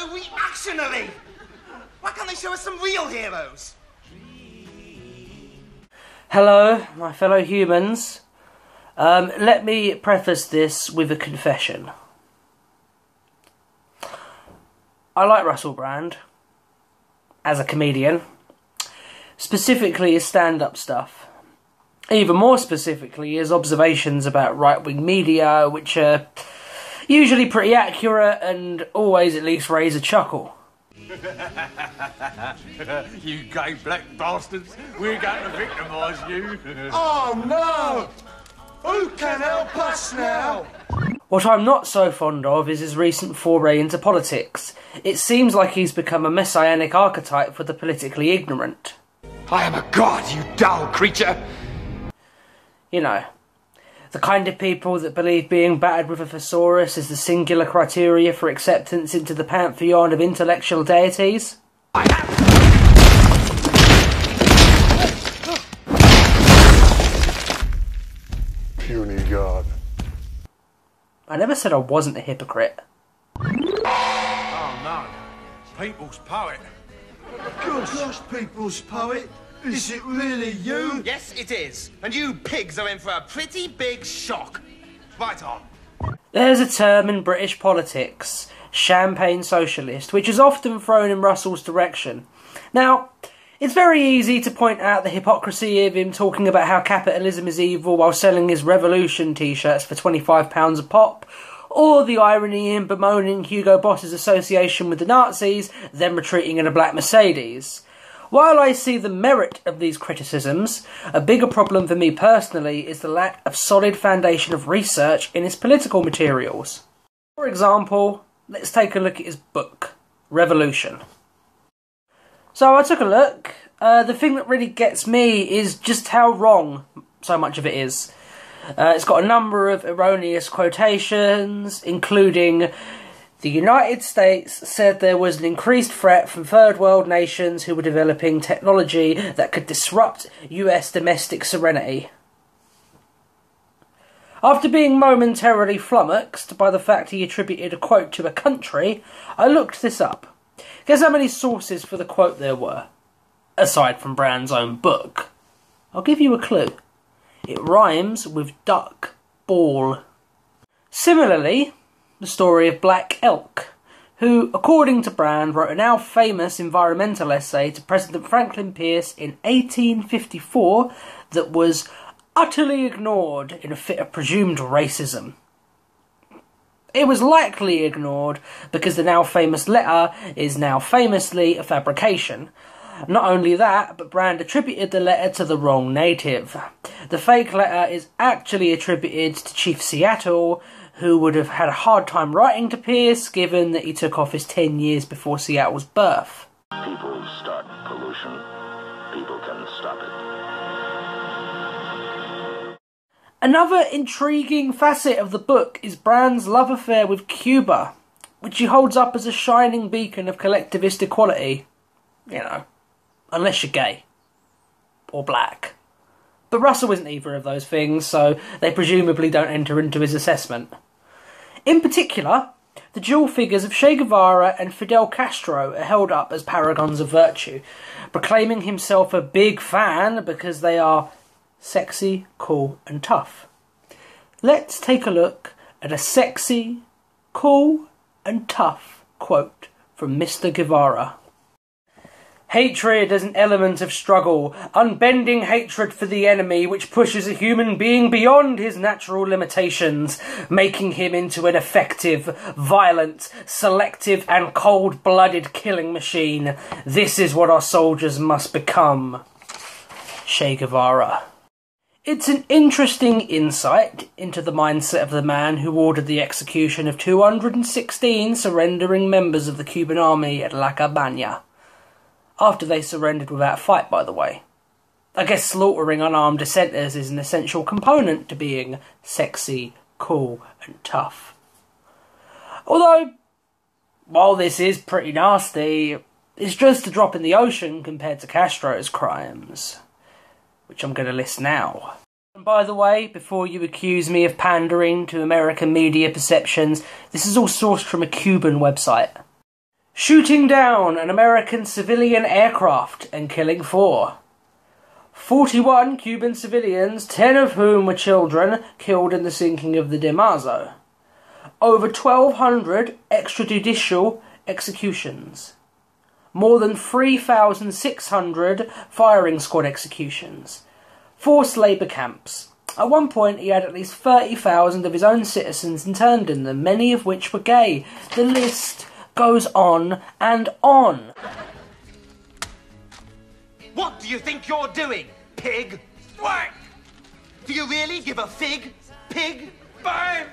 so reactionary? Why can't they show us some real heroes? Hello, my fellow humans. Let me preface this with a confession. I like Russell Brand as a comedian, specifically his stand-up stuff. Even more specifically, his observations about right-wing media, which are usually pretty accurate and always at least raise a chuckle. You gay black bastards, we're going to victimise you. Oh no! Who can help us now? What I'm not so fond of is his recent foray into politics. It seems like he's become a messianic archetype for the politically ignorant. I am a god, you dull creature! You know, the kind of people that believe being battered with a thesaurus is the singular criteria for acceptance into the pantheon of intellectual deities. Puny god. I never said I wasn't a hypocrite. Oh no, people's poet. Gosh, people's poet. Is it really you? Yes, it is. And you pigs are in for a pretty big shock. Right on. There's a term in British politics, champagne socialist, which is often thrown in Russell's direction. Now, it's very easy to point out the hypocrisy of him talking about how capitalism is evil while selling his Revolution t-shirts for £25 a pop, or the irony in bemoaning Hugo Boss's association with the Nazis, then retreating in a black Mercedes. While I see the merit of these criticisms, a bigger problem for me personally is the lack of solid foundation of research in his political materials. For example, let's take a look at his book, Revolution. So I took a look. The thing that really gets me is just how wrong so much of it is. It's got a number of erroneous quotations, including the United States said there was an increased threat from third world nations who were developing technology that could disrupt US domestic serenity. After being momentarily flummoxed by the fact he attributed a quote to a country, I looked this up. Guess how many sources for the quote there were? Aside from Brand's own book. I'll give you a clue. It rhymes with duck, ball. Similarly, the story of Black Elk, who, according to Brand, wrote a now famous environmental essay to President Franklin Pierce in 1854 that was utterly ignored in a fit of presumed racism. It was likely ignored because the now famous letter is now famously a fabrication. Not only that, but Brand attributed the letter to the wrong native. The fake letter is actually attributed to Chief Seattle, who would have had a hard time writing to Pierce, given that he took office 10 years before Seattle's birth. People start pollution. People can stop it. Another intriguing facet of the book is Brand's love affair with Cuba, which he holds up as a shining beacon of collectivist equality. You know, unless you're gay. Or black. But Russell isn't either of those things, so they presumably don't enter into his assessment. In particular, the dual figures of Che Guevara and Fidel Castro are held up as paragons of virtue, proclaiming himself a big fan because they are sexy, cool and tough. Let's take a look at a sexy, cool and tough quote from Mr. Guevara. Hatred is an element of struggle, unbending hatred for the enemy which pushes a human being beyond his natural limitations, making him into an effective, violent, selective and cold-blooded killing machine. This is what our soldiers must become. Che Guevara. It's an interesting insight into the mindset of the man who ordered the execution of 216 surrendering members of the Cuban army at La Cabaña. After they surrendered without fight, by the way. I guess slaughtering unarmed dissenters is an essential component to being sexy, cool and tough. Although, while this is pretty nasty, it's just a drop in the ocean compared to Castro's crimes, which I'm going to list now. And by the way, before you accuse me of pandering to American media perceptions, this is all sourced from a Cuban website. shooting down an American civilian aircraft and killing 4. 41 Cuban civilians, 10 of whom were children, killed in the sinking of the Damaso. Over 1,200 extrajudicial executions. More than 3,600 firing squad executions. Forced labour camps. At one point he had at least 30,000 of his own citizens interned in them, many of which were gay. The list goes on and on. What do you think you're doing, pig? Whack! Do you really give a fig, pig? Bang!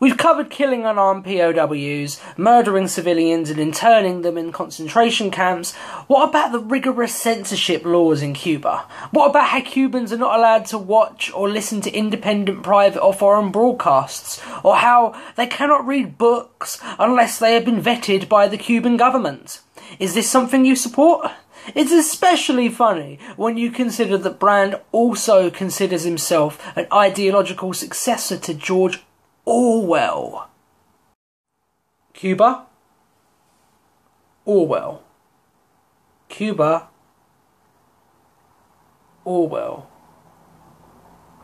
We've covered killing unarmed POWs, murdering civilians and interning them in concentration camps. What about the rigorous censorship laws in Cuba? What about how Cubans are not allowed to watch or listen to independent private or foreign broadcasts? Or how they cannot read books unless they have been vetted by the Cuban government? Is this something you support? It's especially funny when you consider that Brand also considers himself an ideological successor to George Orwell. Cuba, Orwell. Cuba, Orwell.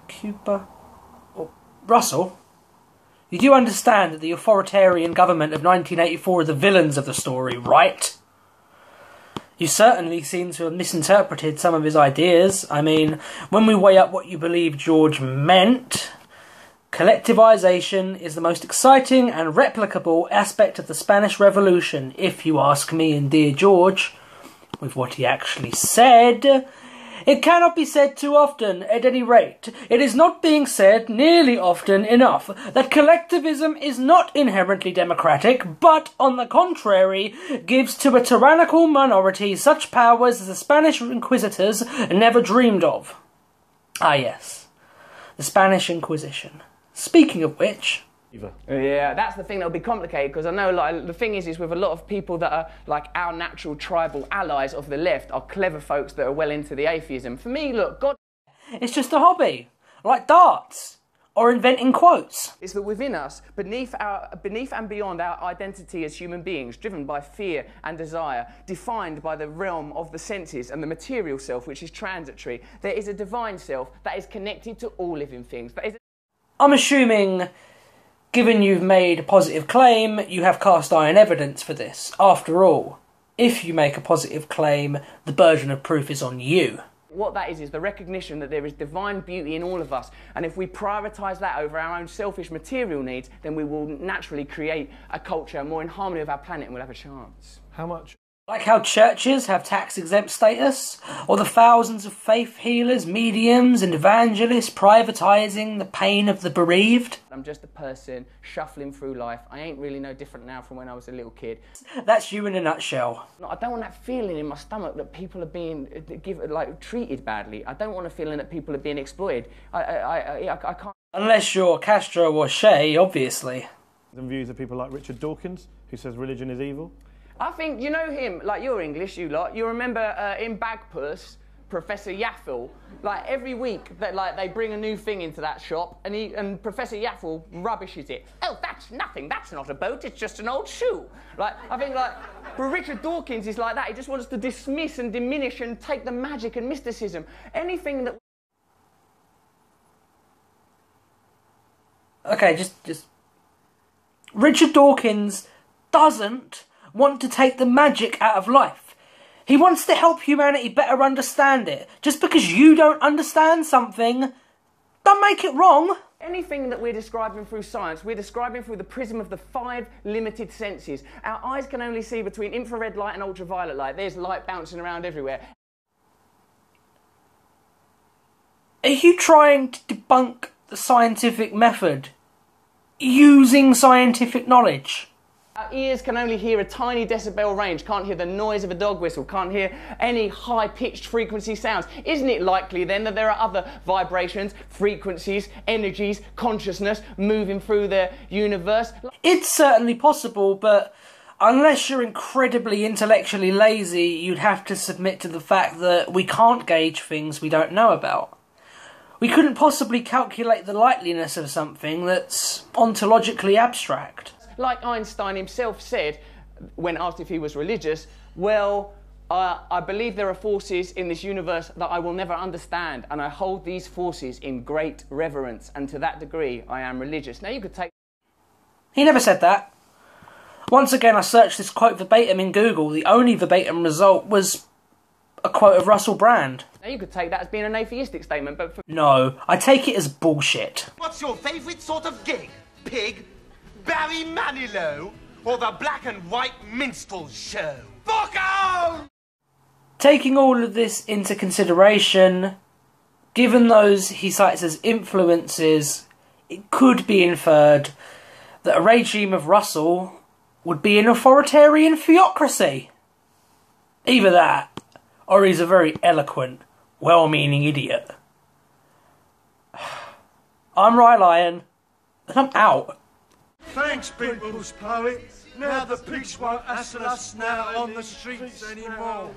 Cuba, Russell, you do understand that the authoritarian government of 1984 are the villains of the story, right? You certainly seem to have misinterpreted some of his ideas. I mean, when we weigh up what you believe George meant, collectivization is the most exciting and replicable aspect of the Spanish Revolution, if you ask me and dear George. With what he actually said, it cannot be said too often. At any rate, it is not being said nearly often enough that collectivism is not inherently democratic, but, on the contrary, gives to a tyrannical minority such powers as the Spanish inquisitors never dreamed of. Ah yes, the Spanish Inquisition. Speaking of which... Yeah, that's the thing that'll be complicated, because I know, like, the thing is with a lot of people that are like our natural tribal allies of the left are clever folks that are well into the atheism. For me, look, God... It's just a hobby, like darts, or inventing quotes. It's that within us, beneath and beyond our identity as human beings, driven by fear and desire, defined by the realm of the senses and the material self, which is transitory, there is a divine self that is connected to all living things. I'm assuming, given you've made a positive claim, you have cast iron evidence for this. After all, if you make a positive claim, the burden of proof is on you. What that is the recognition that there is divine beauty in all of us, and if we prioritise that over our own selfish material needs, then we will naturally create a culture more in harmony with our planet and we'll have a chance. How much? Like how churches have tax-exempt status, or the thousands of faith healers, mediums and evangelists privatising the pain of the bereaved. I'm just a person shuffling through life. I ain't really no different now from when I was a little kid. That's you in a nutshell. I don't want that feeling in my stomach that people are being treated badly. I don't want a feeling that people are being exploited. I can't... Unless you're Castro or Che, obviously. And views of people like Richard Dawkins, who says religion is evil. I think, you know him, like you're English, you lot, you remember in Bagpuss, Professor Yaffle, like every week that they bring a new thing into that shop and Professor Yaffle rubbishes it. Oh, that's nothing, that's not a boat, it's just an old shoe. Like, I think but Richard Dawkins is like that, he just wants to dismiss and diminish and take the magic and mysticism. Anything that... Okay, just... Richard Dawkins doesn't want to take the magic out of life. He wants to help humanity better understand it. Just because you don't understand something, don't make it wrong. Anything that we're describing through science, we're describing through the prism of the 5 limited senses. Our eyes can only see between infrared light and ultraviolet light. There's light bouncing around everywhere. Are you trying to debunk the scientific method using scientific knowledge? Our ears can only hear a tiny decibel range, can't hear the noise of a dog whistle, can't hear any high-pitched frequency sounds. Isn't it likely then that there are other vibrations, frequencies, energies, consciousness moving through the universe? It's certainly possible, but unless you're incredibly intellectually lazy, you'd have to submit to the fact that we can't gauge things we don't know about. We couldn't possibly calculate the likeliness of something that's ontologically abstract. Like Einstein himself said, when asked if he was religious, well, I believe there are forces in this universe that I will never understand, and I hold these forces in great reverence, and to that degree I am religious. Now you could take... He never said that. Once again, I searched this quote verbatim in Google. The only verbatim result was a quote of Russell Brand. Now you could take that as being an atheistic statement, but for... No, I take it as bullshit. What's your favourite sort of gig? Pig? Barry Manilow? Or the black and white minstrel show? Fuck off! Taking all of this into consideration, given those he cites as influences, it could be inferred that a regime of Russell would be an authoritarian theocracy. Either that, or he's a very eloquent, well-meaning idiot. I'm Rye Lion, and I'm out. Thanks, people's poet. Now the pigs won't hassle us now on the streets anymore.